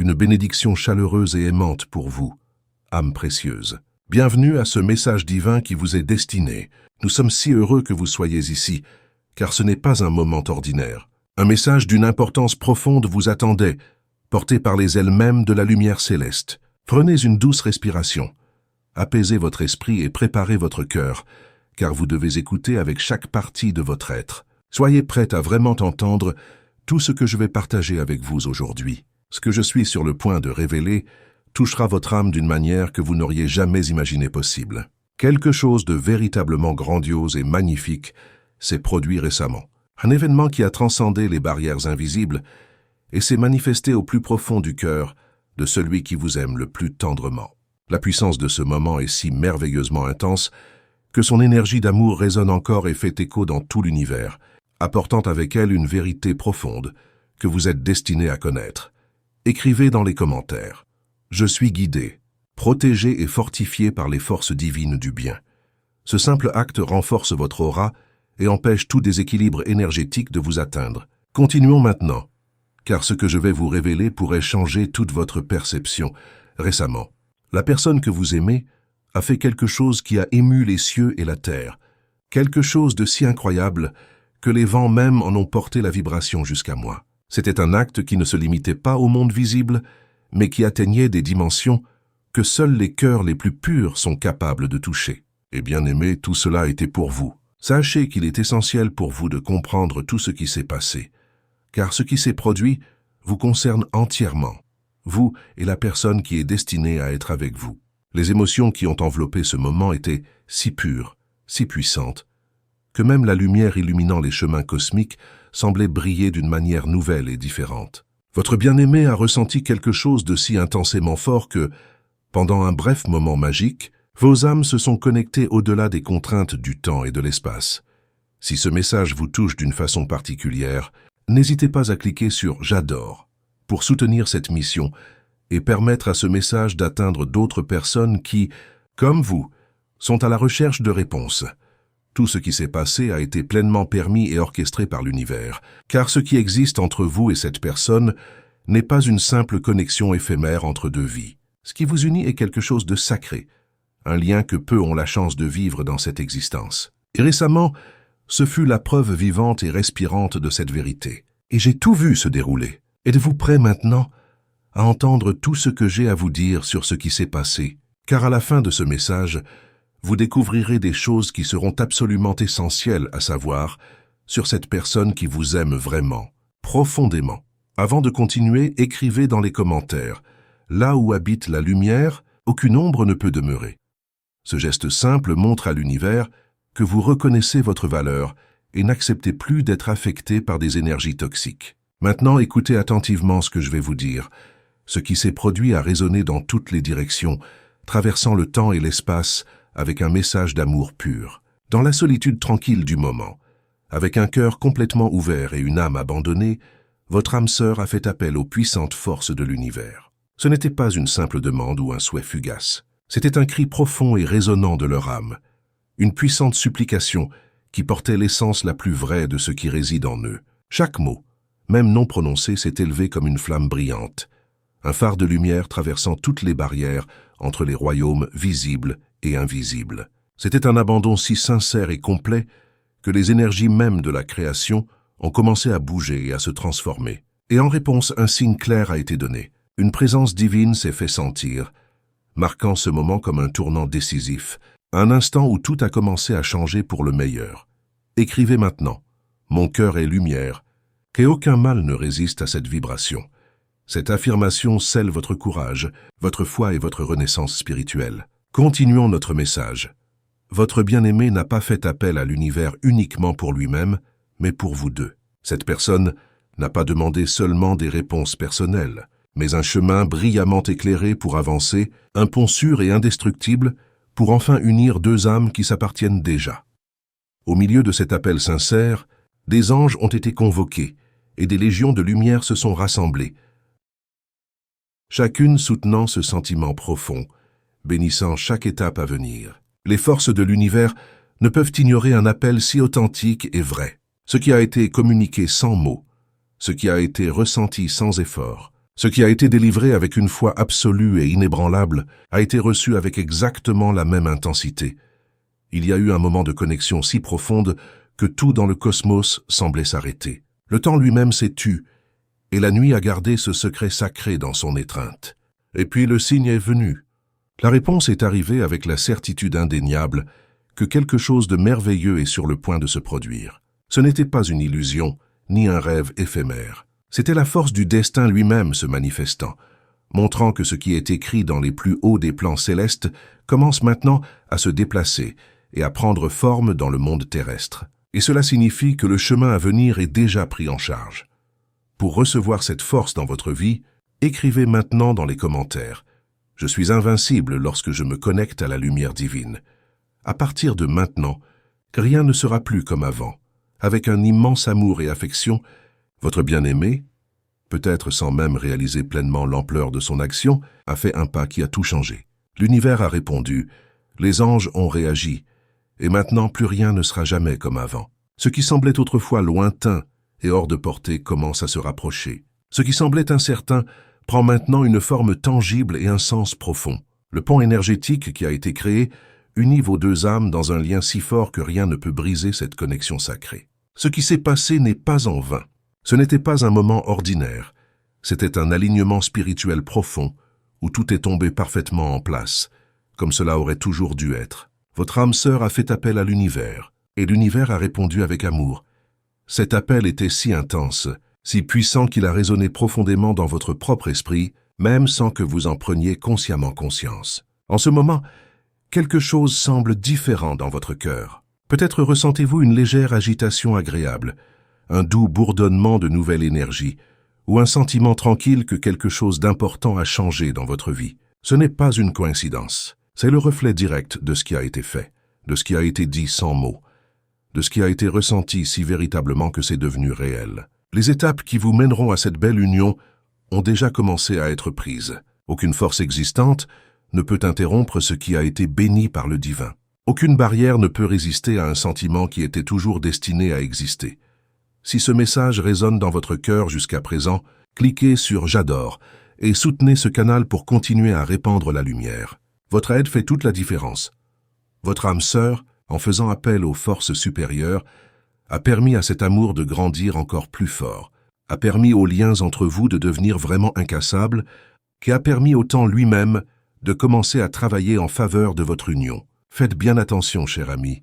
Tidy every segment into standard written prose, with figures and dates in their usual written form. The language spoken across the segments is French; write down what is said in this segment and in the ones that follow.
une bénédiction chaleureuse et aimante pour vous, âme précieuse. Bienvenue à ce message divin qui vous est destiné. Nous sommes si heureux que vous soyez ici, car ce n'est pas un moment ordinaire. Un message d'une importance profonde vous attendait, porté par les ailes mêmes de la lumière céleste. Prenez une douce respiration, apaisez votre esprit et préparez votre cœur, car vous devez écouter avec chaque partie de votre être. Soyez prête à vraiment entendre tout ce que je vais partager avec vous aujourd'hui. Ce que je suis sur le point de révéler touchera votre âme d'une manière que vous n'auriez jamais imaginé possible. Quelque chose de véritablement grandiose et magnifique s'est produit récemment. Un événement qui a transcendé les barrières invisibles et s'est manifesté au plus profond du cœur de celui qui vous aime le plus tendrement. La puissance de ce moment est si merveilleusement intense que son énergie d'amour résonne encore et fait écho dans tout l'univers, apportant avec elle une vérité profonde que vous êtes destiné à connaître. Écrivez dans les commentaires. Je suis guidé, protégé et fortifié par les forces divines du bien. Ce simple acte renforce votre aura et empêche tout déséquilibre énergétique de vous atteindre. Continuons maintenant, car ce que je vais vous révéler pourrait changer toute votre perception. Récemment, la personne que vous aimez a fait quelque chose qui a ému les cieux et la terre. Quelque chose de si incroyable que les vents même en ont porté la vibration jusqu'à moi. C'était un acte qui ne se limitait pas au monde visible, mais qui atteignait des dimensions que seuls les cœurs les plus purs sont capables de toucher. Et bien aimé, tout cela était pour vous. Sachez qu'il est essentiel pour vous de comprendre tout ce qui s'est passé, car ce qui s'est produit vous concerne entièrement, vous et la personne qui est destinée à être avec vous. Les émotions qui ont enveloppé ce moment étaient si pures, si puissantes, que même la lumière illuminant les chemins cosmiques semblait briller d'une manière nouvelle et différente. Votre bien-aimé a ressenti quelque chose de si intensément fort que, pendant un bref moment magique, vos âmes se sont connectées au-delà des contraintes du temps et de l'espace. Si ce message vous touche d'une façon particulière, n'hésitez pas à cliquer sur « J'adore » pour soutenir cette mission et permettre à ce message d'atteindre d'autres personnes qui, comme vous, sont à la recherche de réponses. Tout ce qui s'est passé a été pleinement permis et orchestré par l'univers, car ce qui existe entre vous et cette personne n'est pas une simple connexion éphémère entre deux vies. Ce qui vous unit est quelque chose de sacré, un lien que peu ont la chance de vivre dans cette existence. Et récemment, ce fut la preuve vivante et respirante de cette vérité. Et j'ai tout vu se dérouler. Êtes-vous prêt maintenant à entendre tout ce que j'ai à vous dire sur ce qui s'est passé? Car à la fin de ce message, vous découvrirez des choses qui seront absolument essentielles à savoir sur cette personne qui vous aime vraiment, profondément. Avant de continuer, écrivez dans les commentaires. Là où habite la lumière, aucune ombre ne peut demeurer. Ce geste simple montre à l'univers que vous reconnaissez votre valeur et n'acceptez plus d'être affecté par des énergies toxiques. Maintenant, écoutez attentivement ce que je vais vous dire. Ce qui s'est produit a résonné dans toutes les directions, traversant le temps et l'espace avec un message d'amour pur. Dans la solitude tranquille du moment, avec un cœur complètement ouvert et une âme abandonnée, votre âme sœur a fait appel aux puissantes forces de l'univers. Ce n'était pas une simple demande ou un souhait fugace. C'était un cri profond et résonnant de leur âme, une puissante supplication qui portait l'essence la plus vraie de ce qui réside en eux. Chaque mot, même non prononcé, s'est élevé comme une flamme brillante, un phare de lumière traversant toutes les barrières entre les royaumes visibles et invisibles. C'était un abandon si sincère et complet que les énergies mêmes de la création ont commencé à bouger et à se transformer. Et en réponse, un signe clair a été donné. Une présence divine s'est fait sentir, marquant ce moment comme un tournant décisif, un instant où tout a commencé à changer pour le meilleur. Écrivez maintenant « Mon cœur est lumière », qu'aucun mal ne résiste à cette vibration. Cette affirmation scelle votre courage, votre foi et votre renaissance spirituelle. Continuons notre message. Votre bien-aimé n'a pas fait appel à l'univers uniquement pour lui-même, mais pour vous deux. Cette personne n'a pas demandé seulement des réponses personnelles, mais un chemin brillamment éclairé pour avancer, un pont sûr et indestructible pour enfin unir deux âmes qui s'appartiennent déjà. Au milieu de cet appel sincère, des anges ont été convoqués et des légions de lumière se sont rassemblées, chacune soutenant ce sentiment profond, bénissant chaque étape à venir. Les forces de l'univers ne peuvent ignorer un appel si authentique et vrai. Ce qui a été communiqué sans mots, ce qui a été ressenti sans effort, Ce qui a été délivré avec une foi absolue et inébranlable a été reçu avec exactement la même intensité. Il y a eu un moment de connexion si profonde que tout dans le cosmos semblait s'arrêter. Le temps lui-même s'est tu, et la nuit a gardé ce secret sacré dans son étreinte. Et puis le signe est venu. La réponse est arrivée avec la certitude indéniable que quelque chose de merveilleux est sur le point de se produire. Ce n'était pas une illusion, ni un rêve éphémère. C'était la force du destin lui-même se manifestant, montrant que ce qui est écrit dans les plus hauts des plans célestes commence maintenant à se déplacer et à prendre forme dans le monde terrestre. Et cela signifie que le chemin à venir est déjà pris en charge. Pour recevoir cette force dans votre vie, écrivez maintenant dans les commentaires « Je suis invincible lorsque je me connecte à la lumière divine ». À partir de maintenant, rien ne sera plus comme avant. Avec un immense amour et affection, votre bien-aimé, peut-être sans même réaliser pleinement l'ampleur de son action, a fait un pas qui a tout changé. L'univers a répondu, les anges ont réagi, et maintenant plus rien ne sera jamais comme avant. Ce qui semblait autrefois lointain et hors de portée commence à se rapprocher. Ce qui semblait incertain prend maintenant une forme tangible et un sens profond. Le pont énergétique qui a été créé unit vos deux âmes dans un lien si fort que rien ne peut briser cette connexion sacrée. Ce qui s'est passé n'est pas en vain. Ce n'était pas un moment ordinaire. C'était un alignement spirituel profond où tout est tombé parfaitement en place, comme cela aurait toujours dû être. Votre âme sœur a fait appel à l'univers, et l'univers a répondu avec amour. Cet appel était si intense, si puissant qu'il a résonné profondément dans votre propre esprit, même sans que vous en preniez consciemment conscience. En ce moment, quelque chose semble différent dans votre cœur. Peut-être ressentez-vous une légère agitation agréable, un doux bourdonnement de nouvelle énergie, ou un sentiment tranquille que quelque chose d'important a changé dans votre vie. Ce n'est pas une coïncidence. C'est le reflet direct de ce qui a été fait, de ce qui a été dit sans mots, de ce qui a été ressenti si véritablement que c'est devenu réel. Les étapes qui vous mèneront à cette belle union ont déjà commencé à être prises. Aucune force existante ne peut interrompre ce qui a été béni par le divin. Aucune barrière ne peut résister à un sentiment qui était toujours destiné à exister. Si ce message résonne dans votre cœur jusqu'à présent, cliquez sur « J'adore » et soutenez ce canal pour continuer à répandre la lumière. Votre aide fait toute la différence. Votre âme sœur, en faisant appel aux forces supérieures, a permis à cet amour de grandir encore plus fort, a permis aux liens entre vous de devenir vraiment incassables, qui a permis au temps lui-même de commencer à travailler en faveur de votre union. Faites bien attention, cher ami,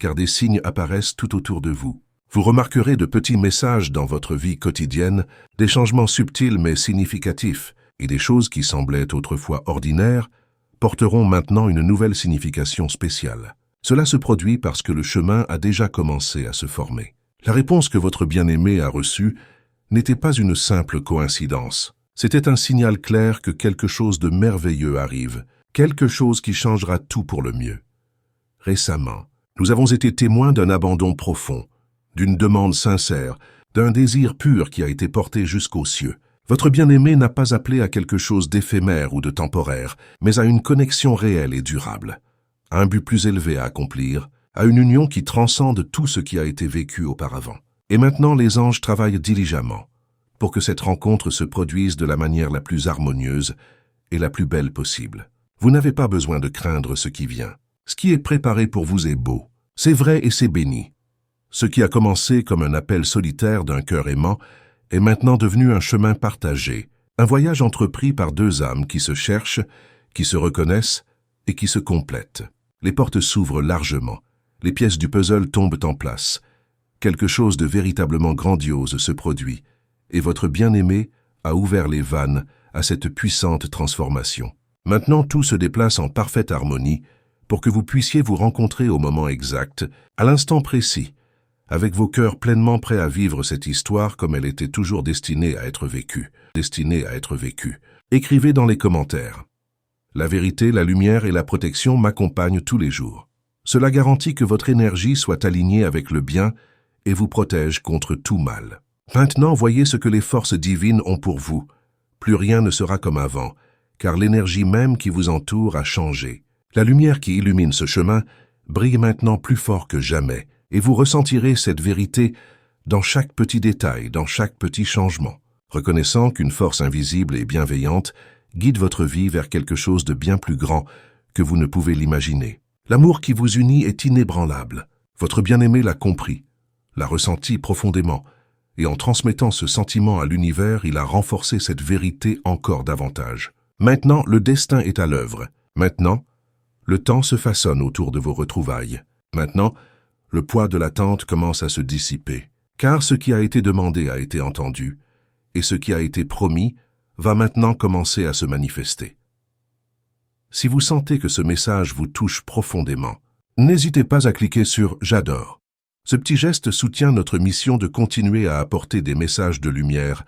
car des signes apparaissent tout autour de vous. Vous remarquerez de petits messages dans votre vie quotidienne, des changements subtils mais significatifs, et des choses qui semblaient autrefois ordinaires, porteront maintenant une nouvelle signification spéciale. Cela se produit parce que le chemin a déjà commencé à se former. La réponse que votre bien-aimé a reçue n'était pas une simple coïncidence. C'était un signal clair que quelque chose de merveilleux arrive, quelque chose qui changera tout pour le mieux. Récemment, nous avons été témoins d'un abandon profond, d'une demande sincère, d'un désir pur qui a été porté jusqu'aux cieux. Votre bien-aimé n'a pas appelé à quelque chose d'éphémère ou de temporaire, mais à une connexion réelle et durable, à un but plus élevé à accomplir, à une union qui transcende tout ce qui a été vécu auparavant. Et maintenant, les anges travaillent diligemment pour que cette rencontre se produise de la manière la plus harmonieuse et la plus belle possible. Vous n'avez pas besoin de craindre ce qui vient. Ce qui est préparé pour vous est beau, c'est vrai et c'est béni. Ce qui a commencé comme un appel solitaire d'un cœur aimant est maintenant devenu un chemin partagé, un voyage entrepris par deux âmes qui se cherchent, qui se reconnaissent et qui se complètent. Les portes s'ouvrent largement, les pièces du puzzle tombent en place. Quelque chose de véritablement grandiose se produit, et votre bien-aimé a ouvert les vannes à cette puissante transformation. Maintenant, tout se déplace en parfaite harmonie pour que vous puissiez vous rencontrer au moment exact, à l'instant précis, avec vos cœurs pleinement prêts à vivre cette histoire comme elle était toujours destinée à être vécue. Écrivez dans les commentaires. La vérité, la lumière et la protection m'accompagnent tous les jours. Cela garantit que votre énergie soit alignée avec le bien et vous protège contre tout mal. Maintenant, voyez ce que les forces divines ont pour vous. Plus rien ne sera comme avant, car l'énergie même qui vous entoure a changé. La lumière qui illumine ce chemin brille maintenant plus fort que jamais, et vous ressentirez cette vérité dans chaque petit détail, dans chaque petit changement. reconnaissant qu'une force invisible et bienveillante guide votre vie vers quelque chose de bien plus grand que vous ne pouvez l'imaginer. L'amour qui vous unit est inébranlable. Votre bien-aimé l'a compris, l'a ressenti profondément, et en transmettant ce sentiment à l'univers, il a renforcé cette vérité encore davantage. Maintenant, le destin est à l'œuvre. Maintenant, le temps se façonne autour de vos retrouvailles. Maintenant, le poids de l'attente commence à se dissiper, car ce qui a été demandé a été entendu, et ce qui a été promis va maintenant commencer à se manifester. Si vous sentez que ce message vous touche profondément, n'hésitez pas à cliquer sur « J'adore ». Ce petit geste soutient notre mission de continuer à apporter des messages de lumière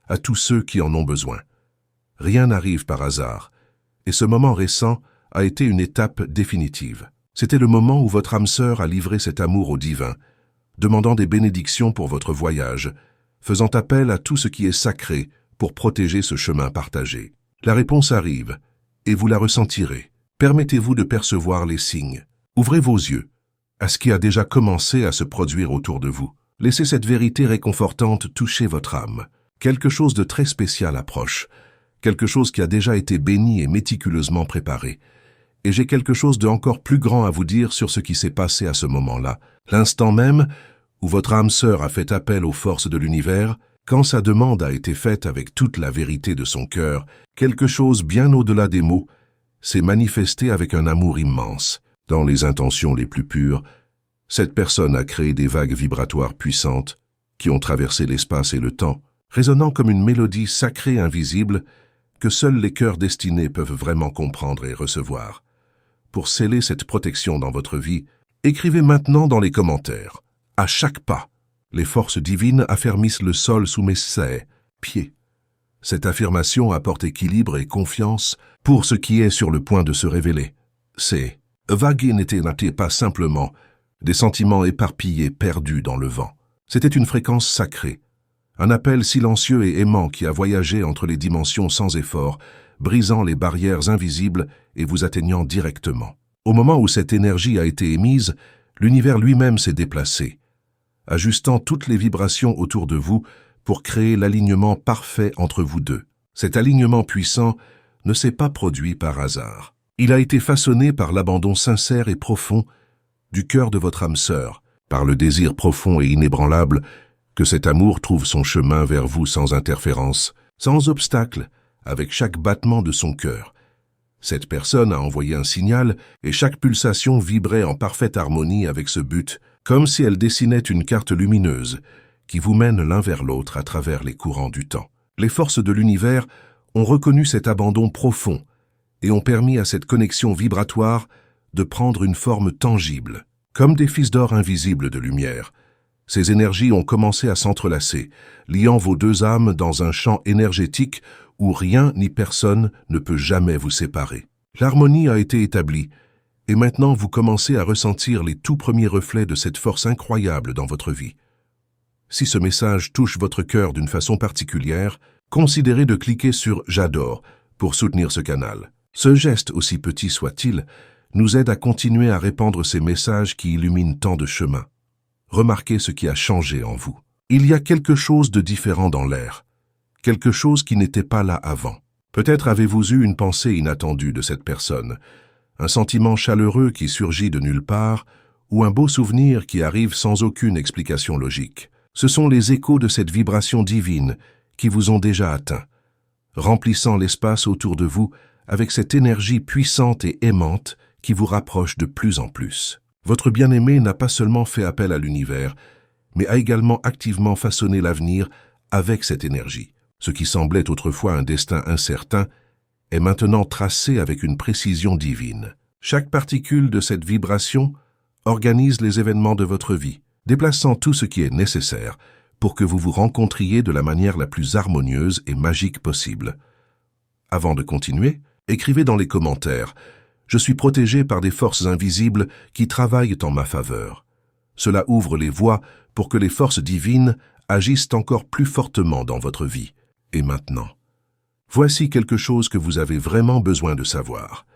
à tous ceux qui en ont besoin. Rien n'arrive par hasard, et ce moment récent a été une étape définitive. C'était le moment où votre âme sœur a livré cet amour au divin, demandant des bénédictions pour votre voyage, faisant appel à tout ce qui est sacré pour protéger ce chemin partagé. La réponse arrive, et vous la ressentirez. Permettez-vous de percevoir les signes. Ouvrez vos yeux à ce qui a déjà commencé à se produire autour de vous. Laissez cette vérité réconfortante toucher votre âme. Quelque chose de très spécial approche, quelque chose qui a déjà été béni et méticuleusement préparé. Et j'ai quelque chose de encore plus grand à vous dire sur ce qui s'est passé à ce moment-là. L'instant même où votre âme sœur a fait appel aux forces de l'univers, quand sa demande a été faite avec toute la vérité de son cœur, quelque chose bien au-delà des mots s'est manifesté avec un amour immense. Dans les intentions les plus pures, cette personne a créé des vagues vibratoires puissantes qui ont traversé l'espace et le temps, résonnant comme une mélodie sacrée invisible que seuls les cœurs destinés peuvent vraiment comprendre et recevoir. Pour sceller cette protection dans votre vie, écrivez maintenant dans les commentaires. À chaque pas, les forces divines affermissent le sol sous mes pieds. Cette affirmation apporte équilibre et confiance pour ce qui est sur le point de se révéler. Ces vagues n'étaient pas simplement des sentiments éparpillés perdus dans le vent. C'était une fréquence sacrée, un appel silencieux et aimant qui a voyagé entre les dimensions sans effort, brisant les barrières invisibles et vous atteignant directement. Au moment où cette énergie a été émise, l'univers lui-même s'est déplacé, ajustant toutes les vibrations autour de vous pour créer l'alignement parfait entre vous deux. Cet alignement puissant ne s'est pas produit par hasard. Il a été façonné par l'abandon sincère et profond du cœur de votre âme sœur, par le désir profond et inébranlable que cet amour trouve son chemin vers vous sans interférence, sans obstacle, avec chaque battement de son cœur. Cette personne a envoyé un signal et chaque pulsation vibrait en parfaite harmonie avec ce but, comme si elle dessinait une carte lumineuse qui vous mène l'un vers l'autre à travers les courants du temps. Les forces de l'univers ont reconnu cet abandon profond et ont permis à cette connexion vibratoire de prendre une forme tangible. Comme des fils d'or invisibles de lumière, ces énergies ont commencé à s'entrelacer, liant vos deux âmes dans un champ énergétique où rien ni personne ne peut jamais vous séparer. L'harmonie a été établie, et maintenant vous commencez à ressentir les tout premiers reflets de cette force incroyable dans votre vie. Si ce message touche votre cœur d'une façon particulière, considérez de cliquer sur « J'adore » pour soutenir ce canal. Ce geste, aussi petit soit-il, nous aide à continuer à répandre ces messages qui illuminent tant de chemins. Remarquez ce qui a changé en vous. Il y a quelque chose de différent dans l'air, quelque chose qui n'était pas là avant. Peut-être avez-vous eu une pensée inattendue de cette personne, un sentiment chaleureux qui surgit de nulle part, ou un beau souvenir qui arrive sans aucune explication logique. Ce sont les échos de cette vibration divine qui vous ont déjà atteint, remplissant l'espace autour de vous avec cette énergie puissante et aimante qui vous rapproche de plus en plus. Votre bien-aimé n'a pas seulement fait appel à l'univers, mais a également activement façonné l'avenir avec cette énergie. Ce qui semblait autrefois un destin incertain est maintenant tracé avec une précision divine. Chaque particule de cette vibration organise les événements de votre vie, déplaçant tout ce qui est nécessaire pour que vous vous rencontriez de la manière la plus harmonieuse et magique possible. Avant de continuer, écrivez dans les commentaires « Je suis protégé par des forces invisibles qui travaillent en ma faveur ». Cela ouvre les voies pour que les forces divines agissent encore plus fortement dans votre vie. Et maintenant, voici quelque chose que vous avez vraiment besoin de savoir.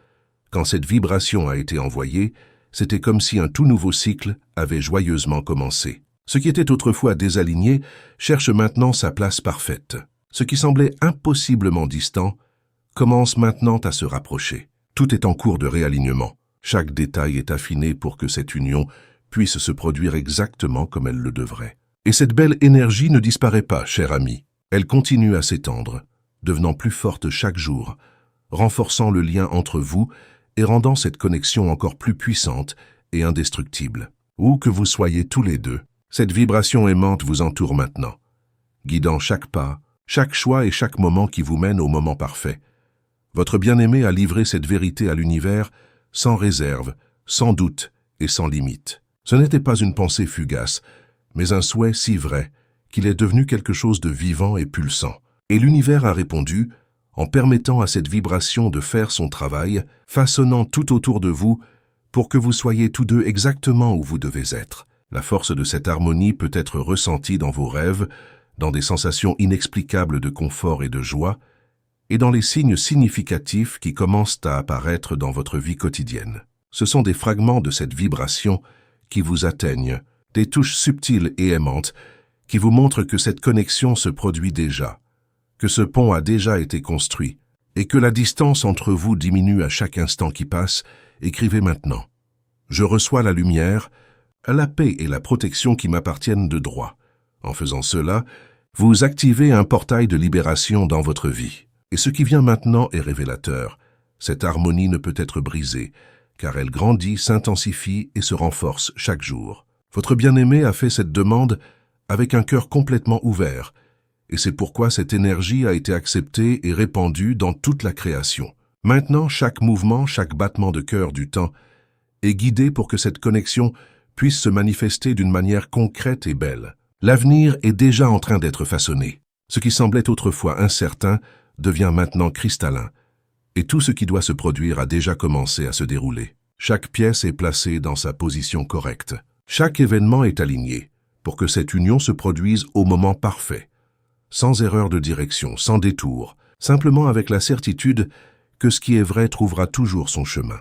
Quand cette vibration a été envoyée, c'était comme si un tout nouveau cycle avait joyeusement commencé. Ce qui était autrefois désaligné cherche maintenant sa place parfaite. Ce qui semblait impossiblement distant commence maintenant à se rapprocher. Tout est en cours de réalignement. Chaque détail est affiné pour que cette union puisse se produire exactement comme elle le devrait. Et cette belle énergie ne disparaît pas, cher ami. Elle continue à s'étendre, devenant plus forte chaque jour, renforçant le lien entre vous et rendant cette connexion encore plus puissante et indestructible. Où que vous soyez tous les deux, cette vibration aimante vous entoure maintenant, guidant chaque pas, chaque choix et chaque moment qui vous mène au moment parfait. Votre bien-aimé a livré cette vérité à l'univers sans réserve, sans doute et sans limite. Ce n'était pas une pensée fugace, mais un souhait si vrai qu'il est devenu quelque chose de vivant et pulsant. Et l'univers a répondu en permettant à cette vibration de faire son travail, façonnant tout autour de vous pour que vous soyez tous deux exactement où vous devez être. La force de cette harmonie peut être ressentie dans vos rêves, dans des sensations inexplicables de confort et de joie, et dans les signes significatifs qui commencent à apparaître dans votre vie quotidienne. Ce sont des fragments de cette vibration qui vous atteignent, des touches subtiles et aimantes qui vous montrent que cette connexion se produit déjà, que ce pont a déjà été construit, et que la distance entre vous diminue à chaque instant qui passe. Écrivez maintenant. Je reçois la lumière, la paix et la protection qui m'appartiennent de droit. En faisant cela, vous activez un portail de libération dans votre vie. Et ce qui vient maintenant est révélateur. Cette harmonie ne peut être brisée, car elle grandit, s'intensifie et se renforce chaque jour. Votre bien-aimé a fait cette demande avec un cœur complètement ouvert, et c'est pourquoi cette énergie a été acceptée et répandue dans toute la création. Maintenant, chaque mouvement, chaque battement de cœur du temps est guidé pour que cette connexion puisse se manifester d'une manière concrète et belle. L'avenir est déjà en train d'être façonné. Ce qui semblait autrefois incertain devient maintenant cristallin, et tout ce qui doit se produire a déjà commencé à se dérouler. Chaque pièce est placée dans sa position correcte. Chaque événement est aligné pour que cette union se produise au moment parfait, sans erreur de direction, sans détour, simplement avec la certitude que ce qui est vrai trouvera toujours son chemin.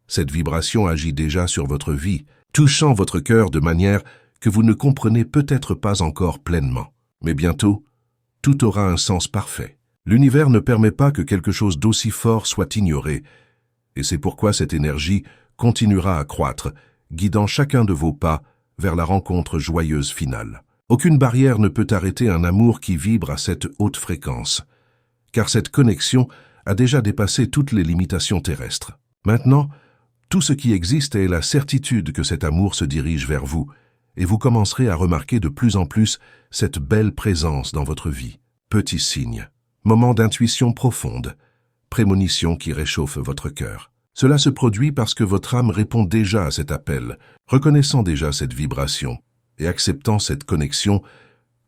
Cette vibration agit déjà sur votre vie, touchant votre cœur de manière que vous ne comprenez peut-être pas encore pleinement. Mais bientôt, tout aura un sens parfait. L'univers ne permet pas que quelque chose d'aussi fort soit ignoré, et c'est pourquoi cette énergie continuera à croître, guidant chacun de vos pas vers la rencontre joyeuse finale. Aucune barrière ne peut arrêter un amour qui vibre à cette haute fréquence, car cette connexion a déjà dépassé toutes les limitations terrestres. Maintenant, tout ce qui existe est la certitude que cet amour se dirige vers vous, et vous commencerez à remarquer de plus en plus cette belle présence dans votre vie. Petit signe, moment d'intuition profonde, prémonition qui réchauffe votre cœur. Cela se produit parce que votre âme répond déjà à cet appel, reconnaissant déjà cette vibration et acceptant cette connexion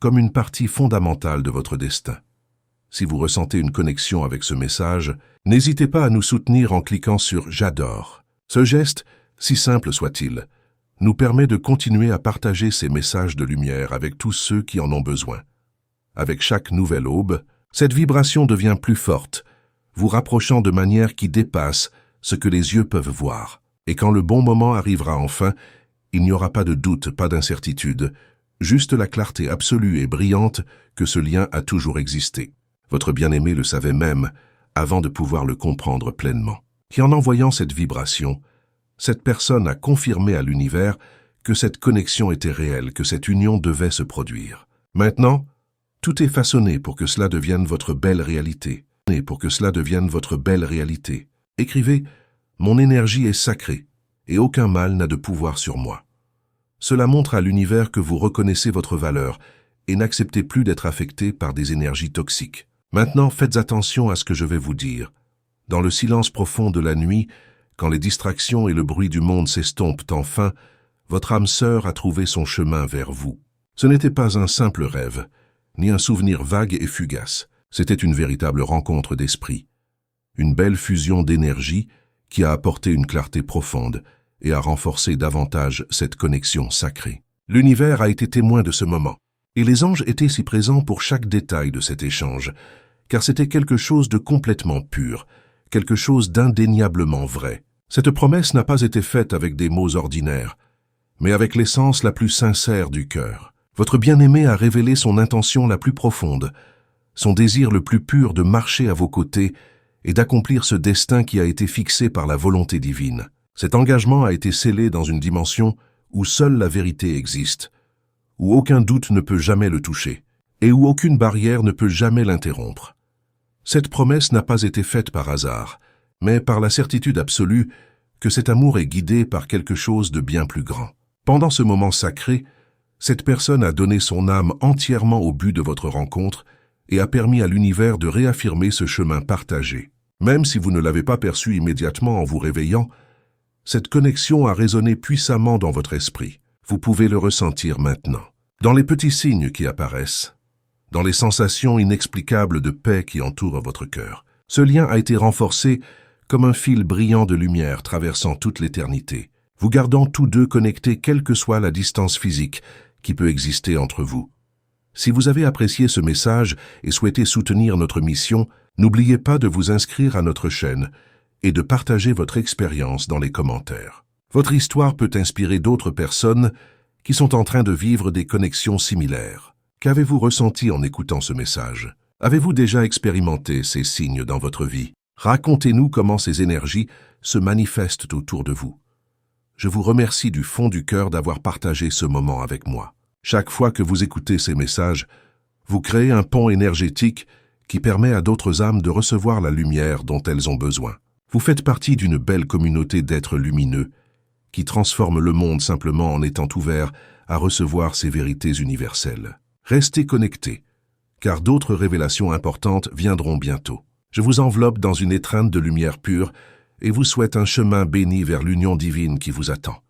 comme une partie fondamentale de votre destin. Si vous ressentez une connexion avec ce message, n'hésitez pas à nous soutenir en cliquant sur « J'adore ». Ce geste, si simple soit-il, nous permet de continuer à partager ces messages de lumière avec tous ceux qui en ont besoin. Avec chaque nouvelle aube, cette vibration devient plus forte, vous rapprochant de manière qui dépasse ce que les yeux peuvent voir. Et quand le bon moment arrivera enfin, il n'y aura pas de doute, pas d'incertitude, juste la clarté absolue et brillante que ce lien a toujours existé. Votre bien-aimé le savait même, avant de pouvoir le comprendre pleinement. Et en envoyant cette vibration, cette personne a confirmé à l'univers que cette connexion était réelle, que cette union devait se produire. Maintenant, tout est façonné pour que cela devienne votre belle réalité. Et pour que cela devienne votre belle réalité. Écrivez « Mon énergie est sacrée, et aucun mal n'a de pouvoir sur moi ». Cela montre à l'univers que vous reconnaissez votre valeur et n'acceptez plus d'être affecté par des énergies toxiques. Maintenant, faites attention à ce que je vais vous dire. Dans le silence profond de la nuit, quand les distractions et le bruit du monde s'estompent enfin, votre âme sœur a trouvé son chemin vers vous. Ce n'était pas un simple rêve, ni un souvenir vague et fugace. C'était une véritable rencontre d'esprit, une belle fusion d'énergie qui a apporté une clarté profonde et a renforcé davantage cette connexion sacrée. L'univers a été témoin de ce moment, et les anges étaient si présents pour chaque détail de cet échange, car c'était quelque chose de complètement pur, quelque chose d'indéniablement vrai. Cette promesse n'a pas été faite avec des mots ordinaires, mais avec l'essence la plus sincère du cœur. Votre bien-aimé a révélé son intention la plus profonde, son désir le plus pur de marcher à vos côtés et d'accomplir ce destin qui a été fixé par la volonté divine. Cet engagement a été scellé dans une dimension où seule la vérité existe, où aucun doute ne peut jamais le toucher, et où aucune barrière ne peut jamais l'interrompre. Cette promesse n'a pas été faite par hasard, mais par la certitude absolue que cet amour est guidé par quelque chose de bien plus grand. Pendant ce moment sacré, cette personne a donné son âme entièrement au but de votre rencontre et a permis à l'univers de réaffirmer ce chemin partagé. Même si vous ne l'avez pas perçu immédiatement en vous réveillant, cette connexion a résonné puissamment dans votre esprit. Vous pouvez le ressentir maintenant. Dans les petits signes qui apparaissent, dans les sensations inexplicables de paix qui entourent votre cœur. Ce lien a été renforcé comme un fil brillant de lumière traversant toute l'éternité, vous gardant tous deux connectés quelle que soit la distance physique qui peut exister entre vous. Si vous avez apprécié ce message et souhaitez soutenir notre mission, n'oubliez pas de vous inscrire à notre chaîne et de partager votre expérience dans les commentaires. Votre histoire peut inspirer d'autres personnes qui sont en train de vivre des connexions similaires. Qu'avez-vous ressenti en écoutant ce message? Avez-vous déjà expérimenté ces signes dans votre vie? Racontez-nous comment ces énergies se manifestent autour de vous. Je vous remercie du fond du cœur d'avoir partagé ce moment avec moi. Chaque fois que vous écoutez ces messages, vous créez un pont énergétique qui permet à d'autres âmes de recevoir la lumière dont elles ont besoin. Vous faites partie d'une belle communauté d'êtres lumineux qui transforment le monde simplement en étant ouverts à recevoir ces vérités universelles. Restez connectés, car d'autres révélations importantes viendront bientôt. Je vous enveloppe dans une étreinte de lumière pure et vous souhaite un chemin béni vers l'union divine qui vous attend.